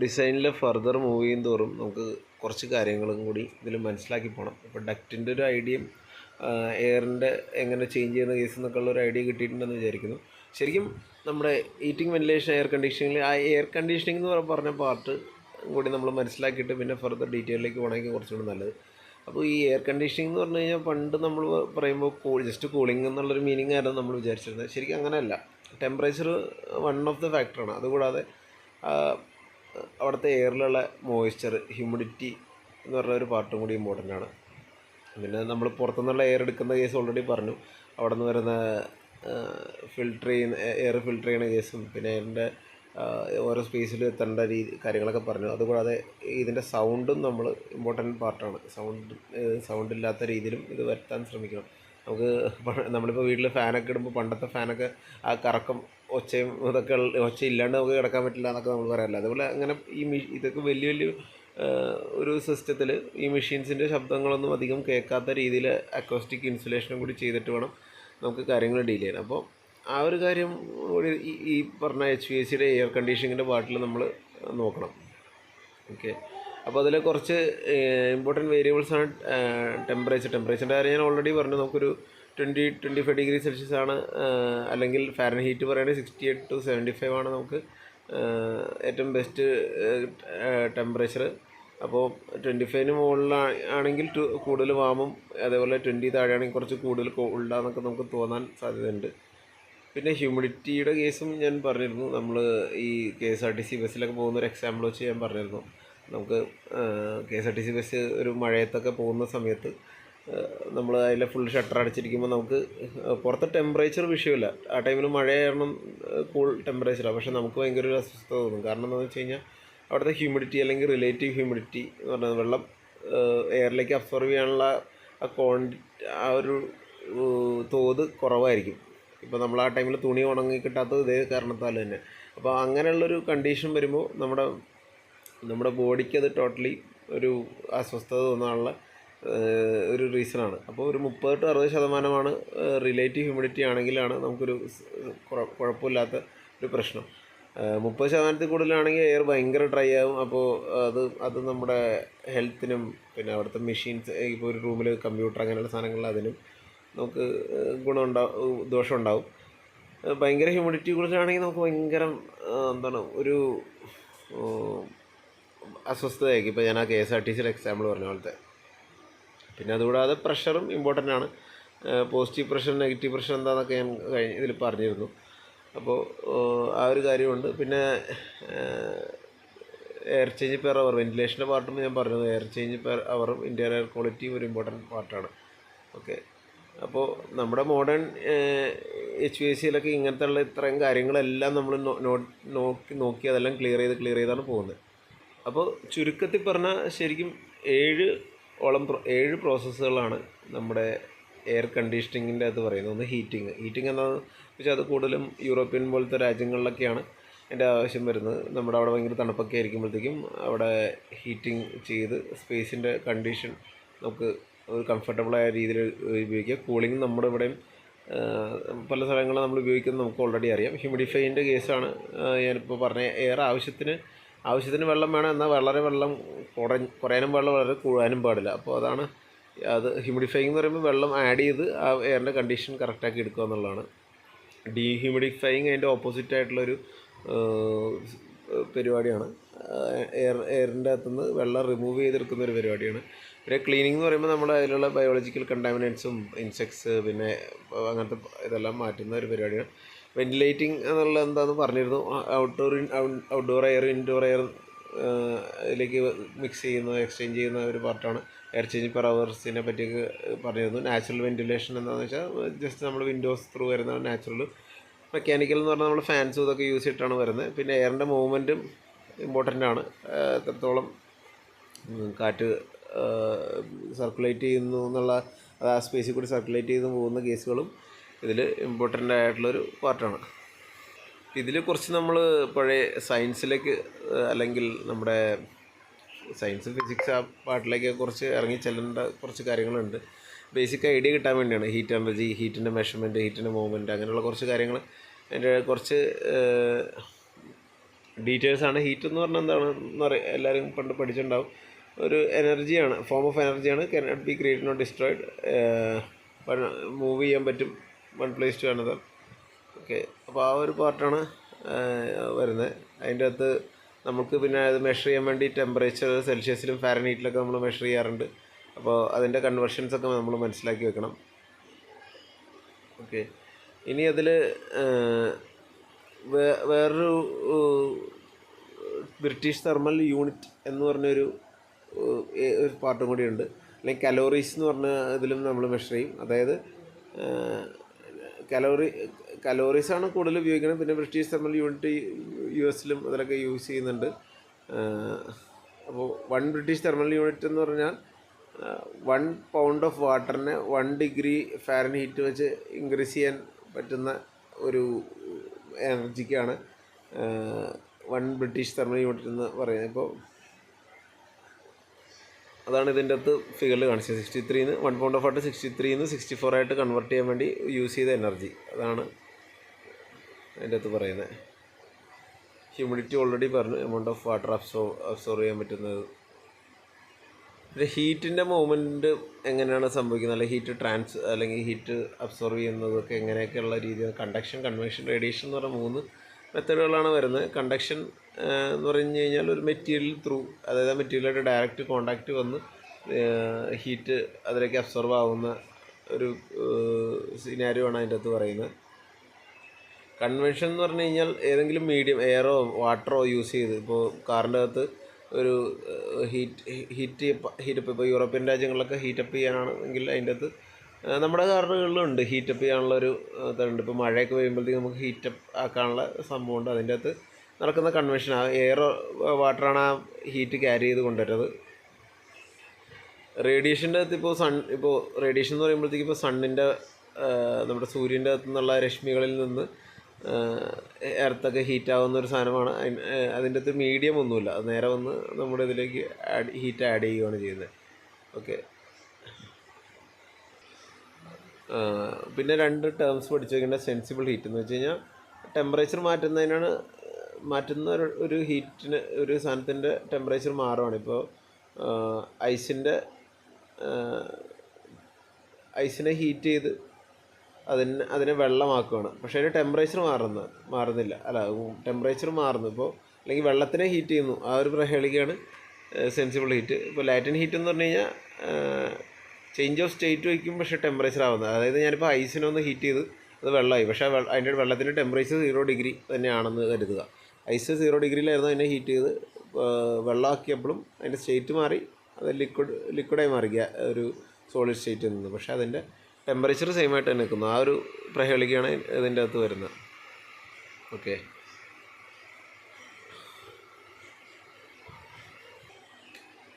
ഡിസൈനിൽ further move ചെയ്യും തോറും നമുക്ക് കുറച്ച് കാര്യങ്ങളും കൂടി ഇതിൽ മനസ്സിലാക്കി പോകണം. ഇപ്പോൾ ഡക്റ്റിൻ്റെ ഒരു ഐഡിയയും എയറിൻ്റെ എങ്ങനെ ചേഞ്ച് ചെയ്യുന്ന കേസ് എന്നൊക്കെ ഉള്ള ഒരു ഐഡിയ കിട്ടിയിട്ടുണ്ടെന്ന് വിചാരിക്കുന്നു. ശരിക്കും നമ്മുടെ ഹീറ്റിംഗ്, വെന്റിലേഷൻ, എയർ കണ്ടീഷനിങ്ങിൽ ആ എയർ കണ്ടീഷനിങ് എന്ന് പറഞ്ഞ പാർട്ട് കൂടി നമ്മൾ മനസ്സിലാക്കിയിട്ട് പിന്നെ ഫർദർ ഡീറ്റെയിലേക്ക് പോകണമെങ്കിൽ കുറച്ചുകൂടി നല്ലത്. അപ്പോൾ ഈ എയർ കണ്ടീഷനിങ് എന്ന് പറഞ്ഞു കഴിഞ്ഞാൽ പണ്ട് നമ്മൾ പറയുമ്പോൾ ജസ്റ്റ് കൂളിംഗ് എന്നുള്ളൊരു മീനിങ് ആയിരുന്നു നമ്മൾ വിചാരിച്ചിരുന്നത്. ശരിക്കും അങ്ങനെയല്ല. ടെമ്പറേച്ചർ വൺ ഓഫ് ദ ഫാക്ടറാണ്. അതുകൂടാതെ അവിടുത്തെ എയറിലുള്ള മോയ്സ്ചർ, ഹ്യൂമിഡിറ്റി എന്ന് പറഞ്ഞ ഒരു പാർട്ടും കൂടി ഇമ്പോർട്ടൻ്റ് ആണ്. പിന്നെ നമ്മൾ പുറത്തുനിന്നുള്ള എയർ എടുക്കുന്ന കേസ് ഓൾറെഡി പറഞ്ഞു. അവിടെ നിന്ന് വരുന്ന എയർ ഫിൽട്ടർ ചെയ്യുന്ന കേസും പിന്നെ എയറിൻ്റെ ഓരോ സ്പേസിൽ എത്തേണ്ട കാര്യങ്ങളൊക്കെ പറഞ്ഞു. അതുകൂടാതെ ഇതിൻ്റെ സൗണ്ടും നമ്മൾ ഇമ്പോർട്ടൻറ്റ് പാർട്ടാണ്. സൗണ്ട് ഇല്ലാത്ത രീതിയിലും ഇത് വരുത്താൻ ശ്രമിക്കണം. നമുക്ക് നമ്മളിപ്പോൾ വീട്ടിൽ ഫാനൊക്കെ ഇടുമ്പോൾ പണ്ടത്തെ ഫാനൊക്കെ ആ കറക്കം ഒച്ചയും ഇതൊക്കെ ഒച്ചയില്ലാണ്ട് നമുക്ക് കിടക്കാൻ പറ്റില്ല എന്നൊക്കെ നമ്മൾ പറയാറില്ല. അതുപോലെ അങ്ങനെ ഇതൊക്കെ വലിയ ഒരു സിസ്റ്റത്തിൽ ഈ മെഷീൻസിൻ്റെ ശബ്ദങ്ങളൊന്നും അധികം കേൾക്കാത്ത രീതിയിൽ അക്കോസ്റ്റിക് ഇൻസുലേഷനും കൂടി ചെയ്തിട്ട് വേണം നമുക്ക് കാര്യങ്ങൾ ഡീൽ ചെയ്യാൻ. അപ്പോൾ ആ ഒരു കാര്യം കൂടി ഈ പറഞ്ഞ HVACയുടെ എയർ കണ്ടീഷനിങ്ങിൻ്റെ പാർട്ടിൽ നമ്മൾ നോക്കണം. ഓക്കെ. അപ്പോൾ അതിൽ കുറച്ച് ഇമ്പോർട്ടൻറ്റ് വേരിയബിൾസാണ് ടെമ്പറേച്ചറിൻ്റെ കാര്യം ഞാൻ ഓൾറെഡി പറഞ്ഞു. നമുക്കൊരു 20-25 ഡിഗ്രി സെൽഷ്യസ് ആണ്, അല്ലെങ്കിൽ ഫാരൻഹീറ്റ് പറയുന്നത് 68 to 75 ആണ് നമുക്ക് ഏറ്റവും ബെസ്റ്റ് ടെമ്പറേച്ചർ. അപ്പോൾ 25 മുകളിലാണെങ്കിൽ കൂടുതൽ വാമും, അതേപോലെ 20 താഴെയാണെങ്കിൽ കുറച്ച് കൂടുതൽ കോൾഡാന്നൊക്കെ നമുക്ക് തോന്നാൻ സാധ്യതയുണ്ട്. പിന്നെ ഹ്യൂമിഡിറ്റിയുടെ കേസും ഞാൻ പറഞ്ഞിരുന്നു. നമ്മൾ ഈ KSRTC ബസ്സിലൊക്കെ പോകുന്നൊരു എക്സാമ്പിൾ വെച്ച് ഞാൻ പറഞ്ഞിരുന്നു. നമുക്ക് KSRTC ബസ് ഒരു മഴയത്തൊക്കെ പോകുന്ന സമയത്ത് നമ്മൾ അതിലെ ഫുൾ ഷട്ടർ അടച്ചിരിക്കുമ്പോൾ നമുക്ക് പുറത്തെ ടെമ്പറേച്ചർ വിഷയമില്ല. ആ ടൈമിൽ മഴയായിരുന്നു, കൂൾ ടെമ്പറേച്ചറാണ്. പക്ഷേ നമുക്ക് ഭയങ്കര ഒരു അസ്വസ്ഥത തോന്നും. കാരണം എന്താണെന്ന് വെച്ച് കഴിഞ്ഞാൽ അവിടുത്തെ ഹ്യൂമിഡിറ്റി അല്ലെങ്കിൽ റിലേറ്റീവ് ഹ്യൂമിഡിറ്റി എന്ന് പറഞ്ഞാൽ വെള്ളം എയറിലേക്ക് അബ്സോർവ് ചെയ്യാനുള്ള ആ ഒരു തോത് കുറവായിരിക്കും. ഇപ്പോൾ നമ്മൾ ആ ടൈമിൽ തുണി ഉണങ്ങി കിട്ടാത്തത് ഇതേ കാരണത്താൽ തന്നെ. അപ്പോൾ അങ്ങനെയുള്ളൊരു കണ്ടീഷൻ വരുമ്പോൾ നമ്മുടെ ബോഡിക്ക് അത് ടോട്ടലി ഒരു അസ്വസ്ഥത തോന്നാനുള്ള ഒരു റീസണാണ്. അപ്പോൾ ഒരു 30-60% റിലേറ്റീവ് ഹ്യൂമിഡിറ്റി ആണെങ്കിലാണ് നമുക്കൊരു കുഴപ്പമില്ലാത്ത ഒരു പ്രശ്നം. 30% കൂടുതലാണെങ്കിൽ എയർ ഭയങ്കര ഡ്രൈ ആകും. അപ്പോൾ അത് നമ്മുടെ ഹെൽത്തിനും പിന്നെ അവിടുത്തെ മെഷീൻസ്, ഇപ്പോൾ ഒരു റൂമിൽ കമ്പ്യൂട്ടർ അങ്ങനെയുള്ള സാധനങ്ങളിൽ അതിനും നമുക്ക് ദോഷം ഉണ്ടാവും. ഭയങ്കര ഹ്യൂമിഡിറ്റി കൂടുതലാണെങ്കിൽ നമുക്ക് ഭയങ്കര ഒരു അസ്വസ്ഥതയായിരിക്കും. ഇപ്പോൾ ഞാൻ ആ KSRTCയുടെ എക്സാമ്പിൾ പറഞ്ഞ പോലത്തെ. പിന്നെ അതുകൂടാതെ പ്രഷറും ഇമ്പോർട്ടൻ്റ് ആണ്. പോസിറ്റീവ് പ്രഷർ, നെഗറ്റീവ് പ്രഷർ എന്താണെന്നൊക്കെ ഞാൻ ഇതിൽ പറഞ്ഞിരുന്നു. അപ്പോൾ ആ ഒരു കാര്യമുണ്ട്. പിന്നെ എയർ ചേഞ്ച് പെർ അവർ, വെന്റിലേഷൻ്റെ പാർട്ടും ഞാൻ പറഞ്ഞത്. എയർ ചേഞ്ച് പെർ അവറും ഇൻറ്റീരിയർ എയർ ക്വാളിറ്റിയും ഒരു ഇമ്പോർട്ടൻറ്റ് പാർട്ടാണ്. ഓക്കെ. അപ്പോൾ നമ്മുടെ മോഡേൺ HVACയിലൊക്കെ ഇങ്ങനത്തെ ഉള്ള ഇത്രയും കാര്യങ്ങളെല്ലാം നമ്മൾ നോക്കി അതെല്ലാം ക്ലിയർ ചെയ്താണ് പോകുന്നത്. അപ്പോൾ ചുരുക്കത്തിൽ പറഞ്ഞാൽ ശരിക്കും 7 പ്രോസസ്സുകളാണ് നമ്മുടെ എയർ കണ്ടീഷനിങ്ങിൻ്റെ അത് പറയുന്നത്. ഒന്ന് ഹീറ്റിംഗ് എന്താണെന്ന് വെച്ചാൽ അത് കൂടുതലും യൂറോപ്യൻ പോലത്തെ രാജ്യങ്ങളിലൊക്കെയാണ് എൻ്റെ ആവശ്യം വരുന്നത്. നമ്മുടെ അവിടെ ഭയങ്കര തണുപ്പൊക്കെ ആയിരിക്കുമ്പോഴത്തേക്കും അവിടെ ഹീറ്റിംഗ് ചെയ്ത് സ്പേസിൻ്റെ കണ്ടീഷൻ നമുക്ക് ഒരു കംഫർട്ടബിളായ രീതിയിൽ ഉപയോഗിക്കുക. കൂളിംഗ് നമ്മുടെ ഇവിടെയും പല സ്ഥലങ്ങളിൽ നമ്മൾ ഉപയോഗിക്കുന്നത് നമുക്ക് ഓൾറെഡി അറിയാം. ഹ്യൂമിഡിഫൈൻ്റെ കേസാണ് ഞാനിപ്പോൾ പറഞ്ഞ. എയർ ആവശ്യത്തിന് വെള്ളം വേണം, എന്നാൽ വളരെ വെള്ളം കുറയാനും പാടില്ല, വളരെ കൂടാനും പാടില്ല. അപ്പോൾ അത് ഹ്യൂമിഡിഫൈങ് എന്ന് പറയുമ്പോൾ വെള്ളം ആഡ് ചെയ്ത് ആ എയറിൻ്റെ കണ്ടീഷൻ കറക്റ്റാക്കി എടുക്കുക എന്നുള്ളതാണ്. ഡീഹ്യൂമിഡിഫൈങ് അതിൻ്റെ ഓപ്പോസിറ്റ് ആയിട്ടുള്ളൊരു പരിപാടിയാണ്. എയറിൻ്റെ അകത്തുനിന്ന് വെള്ളം റിമൂവ് ചെയ്തെടുക്കുന്ന ഒരു പരിപാടിയാണ്. പിന്നെ ക്ലീനിങ് എന്ന് പറയുമ്പോൾ നമ്മൾ അതിലുള്ള ബയോളജിക്കൽ കണ്ടാമിനൻസും ഇൻസെക്ട്സ് പിന്നെ അങ്ങനത്തെ ഇതെല്ലാം മാറ്റുന്ന ഒരു പരിപാടിയാണ്. വെന്റിലേറ്റിംഗ് എന്നുള്ള എന്താണെന്ന് പറഞ്ഞിരുന്നു. ഔട്ട്ഡോർ എയർ ഇൻഡോർ എയർ ഇതിലേക്ക് മിക്സ് ചെയ്യുന്ന, എക്സ്ചേഞ്ച് ചെയ്യുന്ന ഒരു പാർട്ടാണ്. എയർ ചേഞ്ച് പെർ അവേഴ്സിനെ പറ്റിയൊക്കെ പറഞ്ഞിരുന്നു. നാച്ചുറൽ വെന്റിലേഷൻ എന്താണെന്ന് വെച്ചാൽ ജസ്റ്റ് നമ്മൾ വിൻഡോസ് ത്രൂ വരുന്ന നാച്ചുറൽ. മെക്കാനിക്കൽ എന്ന് പറഞ്ഞാൽ നമ്മൾ ഫാൻസും ഇതൊക്കെ യൂസ് ചെയ്തിട്ടാണ് വരുന്നത്. പിന്നെ എയറിൻ്റെ മൂവ്മെൻറ്റും ഇമ്പോർട്ടൻ്റ് ആണ്. എത്രത്തോളം കാറ്റ് സർക്കുലേറ്റ് ചെയ്യുന്നു എന്നുള്ള ആ സ്പേസിൽ കൂടി സർക്കുലേറ്റ് ചെയ്ത് പോകുന്ന കേസുകളും ഇതിൽ ഇമ്പോർട്ടൻ്റ് ആയിട്ടുള്ളൊരു പാർട്ടാണ്. ഇതിൽ കുറച്ച് നമ്മൾ പഴയ സയൻസിലേക്ക് അല്ലെങ്കിൽ നമ്മുടെ സയൻസ് ഫിസിക്സ് ആ പാർട്ടിലേക്ക് കുറച്ച് ഇറങ്ങി ചെല്ലേണ്ട കുറച്ച് കാര്യങ്ങളുണ്ട്. ബേസിക് ഐഡിയ കിട്ടാൻ വേണ്ടിയാണ്. ഹീറ്റ് എനർജി, ഹീറ്റിൻ്റെ മെഷർമെൻറ്റ്, ഹീറ്റിൻ്റെ മൂവ്മെൻറ്റ്, അങ്ങനെയുള്ള കുറച്ച് കാര്യങ്ങൾ അതിൻ്റെ കുറച്ച് ഡീറ്റെയിൽസാണ്. ഹീറ്റ് എന്ന് പറഞ്ഞാൽ എന്താണെന്ന് എല്ലാവരും പണ്ട് പഠിച്ചിട്ടുണ്ടാവും. ഒരു എനർജിയാണ്, ഫോം ഓഫ് എനർജിയാണ്. Cannot be created not destroyed. Move ചെയ്യാൻ പറ്റും one place to another. Okay, അപ്പോൾ ആ ഒരു പാർട്ടാണ് വരുന്നത്. അതിൻ്റെ അകത്ത് നമുക്ക് പിന്നെ അത് മെഷർ ചെയ്യാൻ വേണ്ടി ടെമ്പറേച്ചർ സെൽഷ്യസിലും ഫാരൻഹീറ്റിലൊക്കെ നമ്മൾ മെഷർ ചെയ്യാറുണ്ട്. അപ്പോൾ അതിൻ്റെ കൺവേർഷൻസൊക്കെ നമ്മൾ മനസ്സിലാക്കി വെക്കണം. ഓക്കെ, ഇനി അതിൽ വേറൊരു ബ്രിട്ടീഷ് തെർമൽ യൂണിറ്റ് എന്ന് പറഞ്ഞൊരു ഒരു പാർട്ടും കൂടിയുണ്ട്. അല്ലെങ്കിൽ കലോറീസ് എന്ന് പറഞ്ഞ ഇതിലും നമ്മൾ മെഷർ ചെയ്യും. അതായത് കലോറീസാണ് കൂടുതൽ ഉപയോഗിക്കുന്നത്. പിന്നെ ബ്രിട്ടീഷ് തെർമൽ യൂണിറ്റ് US-ലും അതിലൊക്കെ യൂസ് ചെയ്യുന്നുണ്ട്. അപ്പോൾ 1 ബ്രിട്ടീഷ് തെർമൽ യൂണിറ്റ് എന്ന് പറഞ്ഞാൽ 1 പൗണ്ട് ഓഫ് വാട്ടറിനെ 1 ഡിഗ്രി ഫാരൻഹീറ്റ് വെച്ച് ഇൻക്രീസ് ചെയ്യാൻ പറ്റുന്ന ഒരു എനർജിക്കാണ് 1 ബ്രിട്ടീഷ് തെർമൽ യൂണിറ്റ് എന്ന് പറയുന്നത്. ഇപ്പോൾ അതാണ് ഇതിൻ്റെ അകത്ത് ഫിഗറിൽ കാണിച്ചത്. 63 1 പൗണ്ട് ഓഫ് വാട്ടർ 63 64 ആയിട്ട് കൺവേർട്ട് ചെയ്യാൻ വേണ്ടി യൂസ് ചെയ്ത എനർജി, അതാണ് അതിൻ്റെ അകത്ത് പറയുന്നത്. ഹ്യൂമിഡിറ്റി ഓൾറെഡി പറഞ്ഞു, എമൗണ്ട് ഓഫ് വാട്ടർ അബ്സോർവ് ചെയ്യാൻ പറ്റുന്നത്. പിന്നെ ഹീറ്റിൻ്റെ മൂവ്മെൻറ്റ് എങ്ങനെയാണ് സംഭവിക്കുന്നത്, അല്ലെങ്കിൽ അല്ലെങ്കിൽ ഹീറ്റ് അബ്സോർവ് ചെയ്യുന്നതൊക്കെ എങ്ങനെയൊക്കെയുള്ള രീതിയിൽ കണ്ടക്ഷൻ, കൺവെക്ഷൻ, റേഡിയേഷൻ എന്ന് പറഞ്ഞ 3 മെത്തേഡുകളാണ് വരുന്നത്. കണ്ടക്ഷൻ എന്ന് പറഞ്ഞു കഴിഞ്ഞാൽ ഒരു മെറ്റീരിയൽ ത്രൂ, അതായത് മെറ്റീരിയലായിട്ട് ഡയറക്റ്റ് കോണ്ടാക്റ്റ് വന്ന് ഹീറ്റ് അതിലേക്ക് അബ്സോർവ് ആവുന്ന ഒരു സിനാരിയോ ആണ് അതിൻ്റെ അകത്ത് പറയുന്നത്. കൺവെൻഷൻ എന്ന് പറഞ്ഞു കഴിഞ്ഞാൽ ഏതെങ്കിലും മീഡിയം എയറോ വാട്ടറോ യൂസ് ചെയ്ത്, ഇപ്പോൾ കാറിൻ്റെ അകത്ത് ഒരു ഹീറ്റ് ഇപ്പോൾ യൂറോപ്യൻ രാജ്യങ്ങളിലൊക്കെ ഹീറ്റപ്പ് ചെയ്യാനാണെങ്കിൽ അതിൻ്റെ അകത്ത് നമ്മുടെ കാറുകളിലുണ്ട് ഹീറ്റപ്പ് ചെയ്യാനുള്ളൊരു ഇതുണ്ട്. ഇപ്പോൾ മഴയൊക്കെ പെയ്യുമ്പോഴത്തേക്ക് നമുക്ക് ഹീറ്റപ്പ് ആക്കാനുള്ള സംഭവമുണ്ട്. അതിൻ്റെ അകത്ത് നടക്കുന്ന കൺവെൻഷൻ ആ എയർ വാട്ടറാണ് ആ ഹീറ്റ് ക്യാരി ചെയ്ത് കൊണ്ടുവരുന്നത്. റേഡിയേഷൻ്റെ അകത്ത് ഇപ്പോൾ റേഡിയേഷൻ എന്ന് പറയുമ്പോഴത്തേക്ക് ഇപ്പോൾ സണ്ണിൻ്റെ നമ്മുടെ സൂര്യൻ്റെ അകത്തു നിന്നുള്ള രശ്മികളിൽ നിന്ന് എർത്തൊക്കെ ഹീറ്റാവുന്ന ഒരു സാധനമാണ്. അതിൻ്റെ അകത്ത് മീഡിയം ഒന്നുമില്ല, അത് നേരെ വന്ന് നമ്മുടെ ഇതിലേക്ക് ഹീറ്റ് ആഡ് ചെയ്യുകയാണ് ചെയ്യുന്നത്. ഓക്കെ, പിന്നെ 2 ടേംസ് പഠിച്ചു വയ്ക്കേണ്ട. സെൻസിബിൾ ഹീറ്റ് എന്ന് വെച്ച് കഴിഞ്ഞാൽ ടെമ്പറേച്ചർ മാറ്റുന്ന ഒരു ഹീറ്റിന്, ഒരു സാധനത്തിൻ്റെ ടെമ്പറേച്ചർ മാറുകയാണ്. ഇപ്പോൾ ഐസിനെ ഹീറ്റ് ചെയ്ത് അതിനെ വെള്ളമാക്കുകയാണ്. പക്ഷേ അതിൻ്റെ ടെമ്പറേച്ചർ മാറുന്നില്ല. ടെമ്പറേച്ചർ മാറുന്നു. ഇപ്പോൾ അല്ലെങ്കിൽ വെള്ളത്തിനെ ഹീറ്റ് ചെയ്യുന്നു, ആ ഒരു പ്രഹേളികയാണ് സെൻസിബിൾ ഹീറ്റ്. ഇപ്പോൾ ലാറ്റൻ ഹീറ്റ് എന്ന് പറഞ്ഞു കഴിഞ്ഞാൽ ചേഞ്ച് ഓഫ് സ്റ്റേറ്റ് വയ്ക്കും, പക്ഷേ ടെമ്പറേച്ചർ ആവുന്നത്. അതായത് ഞാനിപ്പോൾ ഐസിനെ ഒന്ന് ഹീറ്റ് ചെയ്ത് അത് വെള്ളമായി, പക്ഷേ അതിൻ്റെ വെള്ളത്തിൻ്റെ ടെമ്പറേച്ചർ 0 ഡിഗ്രി തന്നെയാണെന്ന് കരുതുക. ഐസ് 0 ഡിഗ്രിയിലായിരുന്നു അതിനെ ഹീറ്റ് ചെയ്ത് വെള്ളമാക്കിയപ്പോഴും അതിൻ്റെ സ്റ്റേറ്റ് മാറി, അത് ലിക്വിഡായി മാറി ഒരു സോളിഡ് സ്റ്റേറ്റിൽ നിന്ന്. പക്ഷേ അതിൻ്റെ ടെമ്പറേച്ചർ സെയിം ആയിട്ട് തന്നെ നിൽക്കുന്നു. ആ ഒരു പ്രഹേളികയാണ് ഇതിൻ്റെ അകത്ത് വരുന്നത്. ഓക്കെ,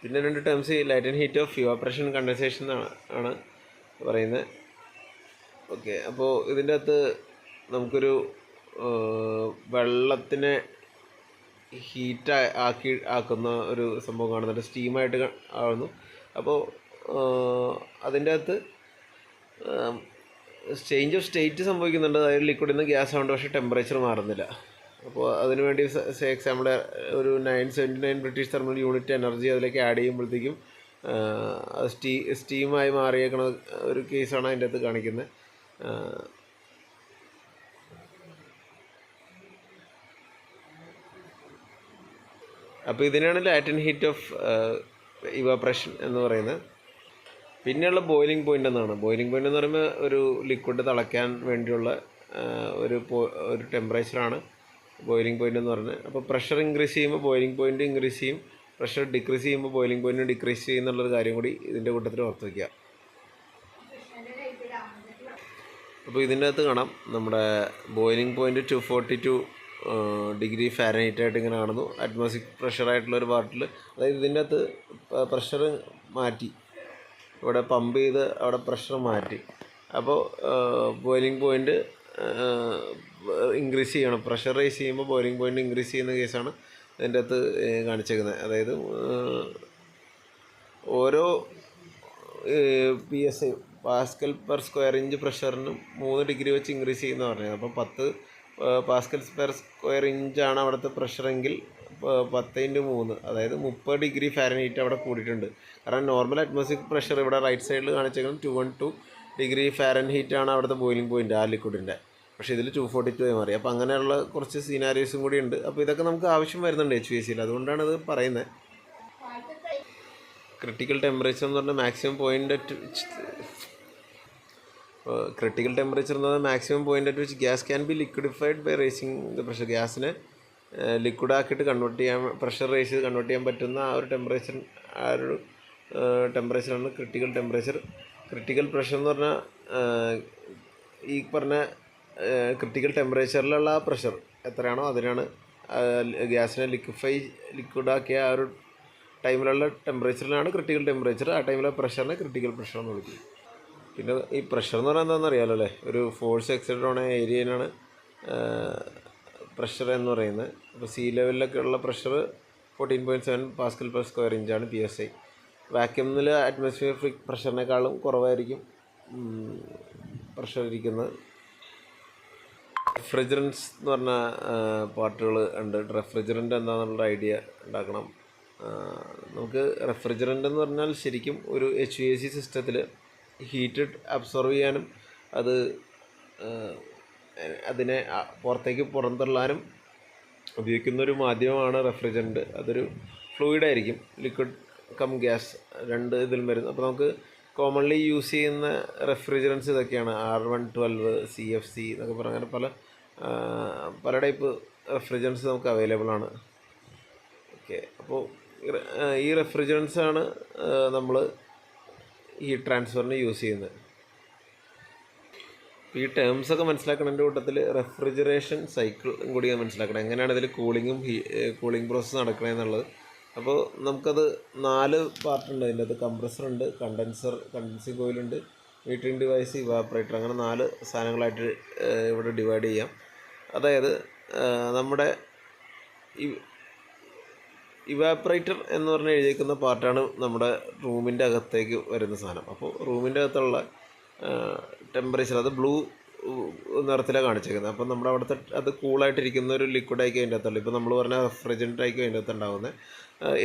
പിന്നെ 2 terms ലാറ്റൻ heat of evaporation, condensation ആണ് പറയുന്നത്. ഓക്കെ, അപ്പോൾ ഇതിൻ്റെ അകത്ത് നമുക്കൊരു വെള്ളത്തിനെ ഹീറ്റ് ആക്കുന്ന ഒരു സംഭവം കാണുന്നുണ്ട്, സ്റ്റീമായിട്ട് ആവുന്നു. അപ്പോൾ അതിൻ്റെ അകത്ത് ചേഞ്ച് ഓഫ് സ്റ്റേറ്റ് സംഭവിക്കുന്നുണ്ട്. അതായത് ലിക്വിഡിൽ നിന്ന് ഗ്യാസ് ആവുന്നുണ്ട്, പക്ഷേ ടെമ്പറേച്ചർ മാറുന്നില്ല. അപ്പോൾ അതിനുവേണ്ടി എക്സാമ്പിൾ ഒരു 979 ബ്രിട്ടീഷ് തെർമൽ യൂണിറ്റ് എനർജി അതിലേക്ക് ആഡ് ചെയ്യുമ്പോഴത്തേക്കും സ്റ്റീമായി മാറിയേക്കണ ഒരു കേസാണ് അതിൻ്റെ അകത്ത് കാണിക്കുന്നത്. അപ്പോൾ ഇതിനാണ് ലാറ്റൻ ഹീറ്റ് ഓഫ് ഇവാപറേഷൻ എന്ന് പറയുന്നത്. പിന്നെയുള്ള ബോയിലിംഗ് പോയിൻ്റ് എന്നാണ്. ബോയിലിംഗ് പോയിൻ്റ് എന്ന് പറയുമ്പോൾ ഒരു ലിക്വിഡ് തിളയ്ക്കാൻ വേണ്ടിയുള്ള ഒരു ടെമ്പറേച്ചറാണ് ബോയിലിംഗ് പോയിൻ്റ് എന്ന് പറഞ്ഞത്. അപ്പോൾ പ്രഷർ ഇൻക്രീസ് ചെയ്യുമ്പോൾ ബോയിലിംഗ് പോയിൻ്റ് ഇൻക്രീസ് ചെയ്യും, പ്രഷർ ഡിക്രീസ് ചെയ്യുമ്പോൾ ബോയിലിംഗ് പോയിൻ്റ് ഡിക്രീസ് ചെയ്യുന്നുള്ളൊരു കാര്യം കൂടി ഇതിൻ്റെ കൂട്ടത്തിൽ ഓർത്ത് വയ്ക്കുക. അപ്പോൾ ഇതിൻ്റെ അകത്ത് കാണാം നമ്മുടെ ബോയിലിംഗ് പോയിൻ്റ് 242 ഡിഗ്രി ഫാരൻഹീറ്റ് ആയിട്ട് ഇങ്ങനെ കാണുന്നു. അറ്റ്മോസ്ഫിയറിക് പ്രഷറായിട്ടുള്ളൊരു പാർട്ടിൽ, അതായത് ഇതിൻ്റെ അകത്ത് പ്രഷർ മാറ്റി, ഇവിടെ പമ്പ് ചെയ്ത് അവിടെ പ്രഷർ മാറ്റി. അപ്പോൾ ബോയിലിംഗ് പോയിൻ്റ് ഇൻക്രീസ് ചെയ്യണം. പ്രഷർ റൈസ് ചെയ്യുമ്പോൾ ബോയിലിംഗ് പോയിൻ്റ് ഇൻക്രീസ് ചെയ്യുന്ന കേസാണ് ഇതിൻ്റെ അകത്ത് കാണിച്ചേക്കുന്നത്. അതായത് ഓരോ PSI pascal per square inch പ്രഷറിനും 3 ഡിഗ്രി വെച്ച് ഇൻക്രീസ് ചെയ്യുന്ന പറഞ്ഞത്. അപ്പോൾ 10 പാസ്കൽസ് പെർ സ്ക്വയർ ഇഞ്ചാണ് അവിടുത്തെ പ്രഷറെങ്കിൽ 10×3 അതായത് 30 ഡിഗ്രി ഫാരൻഹീറ്റ് അവിടെ കൂടിയിട്ടുണ്ട്. കാരണം നോർമൽ അറ്റ്മോസ്ഫിയറിക് പ്രഷർ ഇവിടെ റൈറ്റ് സൈഡിൽ കാണിച്ചേക്കുന്നത് 212 ഡിഗ്രി ഫാരൻഹീറ്റ് ആണ് അവിടുത്തെ ബോയിലിംഗ് പോയിൻറ്റ് ആ ലിക്വിഡിൻ്റെ. പക്ഷേ ഇതിൽ 242 ആയി മാറി. അപ്പോൾ അങ്ങനെയുള്ള കുറച്ച് സീനാരിയോസും കൂടി ഉണ്ട്. അപ്പോൾ ഇതൊക്കെ നമുക്ക് ആവശ്യം വരുന്നുണ്ട് HVACയിൽ. അതുകൊണ്ടാണ് ഇത് പറയുന്നത്. ക്രിട്ടിക്കൽ ടെമ്പറേച്ചർ എന്ന് പറഞ്ഞാൽ മാക്സിമം പോയിൻ്റ് ക്രിട്ടിക്കൽ ടെമ്പറേച്ചർ എന്ന് പറഞ്ഞാൽ maximum point at which gas can be liquefied by raising the pressure. ഗ്യാസിനെ ലിക്വിഡാക്കിയിട്ട് കൺവേർട്ട് ചെയ്യാൻ, പ്രഷർ റേസ് ചെയ്ത് കൺവേർട്ട് ചെയ്യാൻ പറ്റുന്ന ആ ഒരു ടെമ്പറേച്ചറാണ് ക്രിട്ടിക്കൽ ടെമ്പറേച്ചർ. ക്രിട്ടിക്കൽ പ്രഷർ എന്ന് പറഞ്ഞാൽ ഈ പറഞ്ഞ ക്രിട്ടിക്കൽ ടെമ്പറേച്ചറിലുള്ള ആ പ്രഷർ എത്രയാണോ അതിനാണ് ഗ്യാസിനെ ലിക്വിഡാക്കിയ ആ ഒരു ടൈമിലുള്ള ടെമ്പറേച്ചറിലാണ് ക്രിട്ടിക്കൽ ടെമ്പറേച്ചർ. ആ ടൈമിലെ പ്രഷറിനെ ക്രിട്ടിക്കൽ പ്രഷർ എന്ന് വിളിക്കും. പിന്നെ ഈ പ്രഷർ എന്ന് പറഞ്ഞാൽ എന്താണെന്ന് അറിയാമല്ലോ അല്ലേ? ഒരു ഫോഴ്സ് എക്സെർട്ടഡ് ഓൺ ഏരിയനാണ് പ്രഷർ എന്ന് പറയുന്നത്. അപ്പോൾ സീ ലെവലിലൊക്കെ ഉള്ള പ്രഷർ 14.7 പാസ്കൽ പെർ സ്ക്വയർ ഇഞ്ചാണ് PSI. വാക്യൂമിൽ അറ്റ്മോസ്ഫിയറിക് പ്രഷറിനേക്കാളും കുറവായിരിക്കും പ്രഷർ ഇരിക്കുന്നത്. റെഫ്രിജറൻസ് എന്ന് പറഞ്ഞ പാർട്ടുകൾ ഉണ്ട്. റെഫ്രിജറൻ്റ് എന്താണെന്നുള്ള ഐഡിയ ഉണ്ടാക്കണം. നമുക്ക് റെഫ്രിജറൻ്റ് എന്ന് പറഞ്ഞാൽ ശരിക്കും ഒരു HVAC സിസ്റ്റത്തിൽ ഹീറ്റ് അബ്സോർവ് ചെയ്യാനും അതിനെ പുറത്തേക്ക് പുറന്തള്ളാനും ഉപയോഗിക്കുന്നൊരു മാധ്യമമാണ് റെഫ്രിജറൻ്റ്. അതൊരു ഫ്ലൂയിഡായിരിക്കും, ലിക്വിഡ് കം ഗ്യാസ്, രണ്ട് ഇതിലും വരുന്നു. അപ്പോൾ നമുക്ക് കോമൺലി യൂസ് ചെയ്യുന്ന റെഫ്രിജറൻസ് ഇതൊക്കെയാണ്. R112 CFC എന്നൊക്കെ പറഞ്ഞാൽ അങ്ങനെ പല ടൈപ്പ് റെഫ്രിജറൻസ് നമുക്ക് അവൈലബിൾ ആണ്. ഓക്കെ, അപ്പോൾ ഈ റെഫ്രിജറൻസാണ് നമ്മൾ ഹീറ്റ് ട്രാൻസ്ഫറിന് യൂസ് ചെയ്യുന്നത്. ഈ ടേംസൊക്കെ മനസ്സിലാക്കണതിൻ്റെ കൂട്ടത്തിൽ റെഫ്രിജറേഷൻ സൈക്കിൾ കൂടി മനസ്സിലാക്കണം. എങ്ങനെയാണ് ഇതിൽ കൂളിംഗ് പ്രോസസ്സ് നടക്കണമെന്നുള്ളത്. അപ്പോൾ നമുക്കത് 4 പാർട്ടുണ്ട്. അതിൻ്റെ അത് കംപ്രസറുണ്ട്, കണ്ടൻസിങ് കോയിലുണ്ട്, മീറ്ററിംഗ് ഡിവൈസ്, ഇവാപ്പറേറ്റർ, അങ്ങനെ 4 സാധനങ്ങളായിട്ട് ഇവിടെ ഡിവൈഡ് ചെയ്യാം. അതായത് നമ്മുടെ ഇവാപ്പറേറ്റർ എന്ന് പറഞ്ഞ് എഴുതിയിരിക്കുന്ന പാർട്ടാണ് നമ്മുടെ റൂമിൻ്റെ അകത്തേക്ക് വരുന്ന സാധനം. അപ്പോൾ റൂമിൻ്റെ അകത്തുള്ള ടെമ്പറേച്ചർ അത് ബ്ലൂ നിറത്തിലാണ് കാണിച്ചേക്കുന്നത്. അപ്പം നമ്മുടെ അവിടുത്തെ അത് കൂളായിട്ടിരിക്കുന്ന ഒരു ലിക്വിഡായിരിക്കും അതിൻ്റെ അകത്തുള്ളൂ. ഇപ്പോൾ നമ്മൾ പറഞ്ഞ റെഫ്രിജറൻ്റ് ആയിരിക്കും അതിൻ്റെ അകത്ത് ഉണ്ടാകുന്നത്.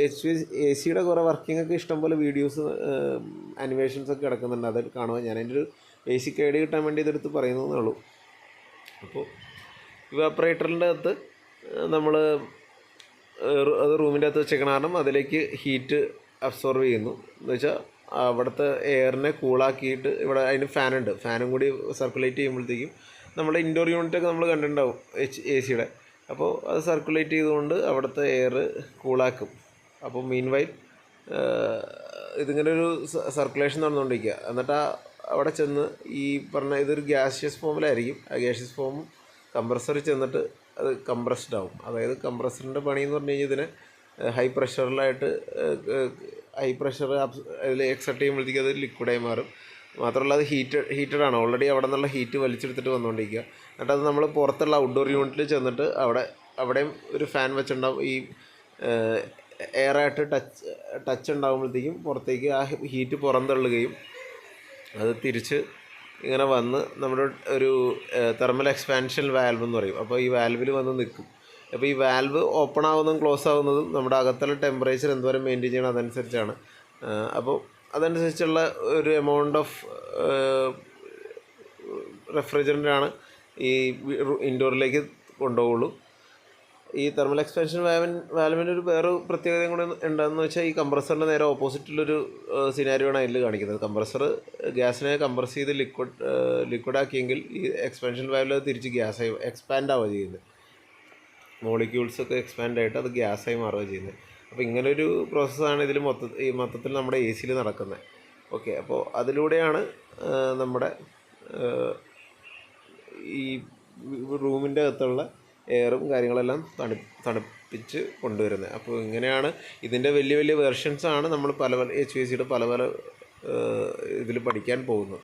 AC കുറേ വർക്കിംഗ് ഒക്കെ ഇഷ്ടംപോലെ വീഡിയോസ് ആനിമേഷൻസ് ഒക്കെ കിടക്കുന്നുണ്ട്. അത് കാണുക. ഞാൻ അതിൻ്റെ ഒരു ബേസിക് ഐഡിയ കിട്ടാൻ വേണ്ടി ഇതെടുത്ത് പറയുന്നതേ ഉള്ളൂ. അപ്പോൾ ഇവാപ്പറേറ്ററിൻ്റെ അകത്ത് നമ്മൾ അത് റൂമിൻ്റെ അകത്ത് വെച്ചേക്കണം. കാരണം അതിലേക്ക് ഹീറ്റ് അബ്സോർവ് ചെയ്യുന്നു എന്ന് വെച്ചാൽ അവിടുത്തെ എയറിനെ കൂളാക്കിയിട്ട് ഇവിടെ അതിന് ഫാനുണ്ട്. ഫാനും കൂടി സർക്കുലേറ്റ് ചെയ്യുമ്പോഴത്തേക്കും നമ്മുടെ ഇൻഡോർ യൂണിറ്റൊക്കെ നമ്മൾ കണ്ടിട്ടുണ്ടാവും AC-യുടെ. അപ്പോൾ അത് സർക്കുലേറ്റ് ചെയ്തുകൊണ്ട് അവിടുത്തെ എയർ കൂളാക്കും. അപ്പോൾ മീൻവൈൽ ഇതിങ്ങനെ ഒരു സർക്കുലേഷൻ നടന്നുകൊണ്ടിരിക്കുക. എന്നിട്ട് അവിടെ ചെന്ന് ഈ പറഞ്ഞ ഇതൊരു ഗ്യാഷ്യസ് ഫോമിലായിരിക്കും. ആ ഗ്യാഷ്യസ് ഫോം കംപ്രസറിൽ ചെന്നിട്ട് അത് കംപ്രസ്ഡ് ആവും. അതായത് കംപ്രസറിൻ്റെ പണി എന്ന് പറഞ്ഞു കഴിഞ്ഞാൽ ഇതിനെ ഹൈ പ്രഷർ അതിൽ എക്സെർട്ട് ചെയ്യുമ്പോഴത്തേക്കും അത് ലിക്വിഡായി മാറും. മാത്രമല്ല അത് ഹീറ്റഡ് ആണ്. ഓൾറെഡി അവിടെ നിന്നുള്ള ഹീറ്റ് വലിച്ചെടുത്തിട്ട് വന്നുകൊണ്ടിരിക്കുക. എന്നിട്ട് അത് നമ്മൾ പുറത്തുള്ള ഔട്ട്ഡോർ യൂണിറ്റിൽ ചെന്നിട്ട് അവിടെയും ഒരു ഫാൻ വെച്ചിട്ടുണ്ടാവും. ഈ എയറായിട്ട് ടച്ച് ഉണ്ടാകുമ്പോഴത്തേക്കും പുറത്തേക്ക് ആ ഹീറ്റ് പുറന്തള്ളുകയും അത് തിരിച്ച് ഇങ്ങനെ വന്ന് നമ്മുടെ ഒരു തെർമൽ എക്സ്പാൻഷൻ വാൽവ് എന്ന് പറയും. അപ്പോൾ ഈ വാൽവിൽ വന്ന് നിൽക്കും. അപ്പോൾ ഈ വാൽവ് ഓപ്പൺ ആവുന്നതും ക്ലോസ് ആവുന്നതും നമ്മുടെ അകത്തുള്ള ടെമ്പറേച്ചർ എന്തോരം മെയിൻറ്റെയിൻ ചെയ്യണം അതനുസരിച്ചാണ്. അപ്പോൾ അതനുസരിച്ചുള്ള ഒരു എമൗണ്ട് ഓഫ് റെഫ്രിജറൻ്റാണ് ഈ ഇൻഡോറിലേക്ക് കൊണ്ടുപോകുള്ളൂ. ഈ തെർമൽ എക്സ്പാൻഷൻ വാൽവിൻ്റെ ഒരു വേറെ പ്രത്യേകതയും കൂടെ എന്താണെന്ന് വെച്ചാൽ ഈ കംപ്രസറിൻ്റെ നേരെ ഓപ്പോസിറ്റുള്ളൊരു സിനാരിയോയാണ് അതിൽ കാണിക്കുന്നത്. കംപ്രസർ ഗ്യാസിനെ കംപ്രസ് ചെയ്ത് ലിക്വിഡാക്കിയെങ്കിൽ ഈ എക്സ്പാൻഷൻ വാൽവിൽ അത് തിരിച്ച് ഗ്യാസായി എക്സ്പാൻഡ് ആവുക ചെയ്യുന്നത്. മോളിക്യൂൾസൊക്കെ എക്സ്പാൻഡ് ആയിട്ട് അത് ഗ്യാസായി മാറുക ചെയ്യുന്നത്. അപ്പോൾ ഇങ്ങനൊരു പ്രോസസ്സാണ് ഇതിൽ മൊത്തത്തിൽ നമ്മുടെ AC-യിൽ നടക്കുന്നത്. ഓക്കെ, അപ്പോൾ അതിലൂടെയാണ് നമ്മുടെ ഈ റൂമിൻ്റെ അകത്തുള്ള എയറും കാര്യങ്ങളെല്ലാം തണുപ്പിച്ച് കൊണ്ടുവരുന്നത്. അപ്പോൾ ഇങ്ങനെയാണ് ഇതിൻ്റെ വലിയ വലിയ വെർഷൻസാണ് നമ്മൾ പല HVAC-യുടെ പല ഇതിൽ പഠിക്കാൻ പോകുന്നത്.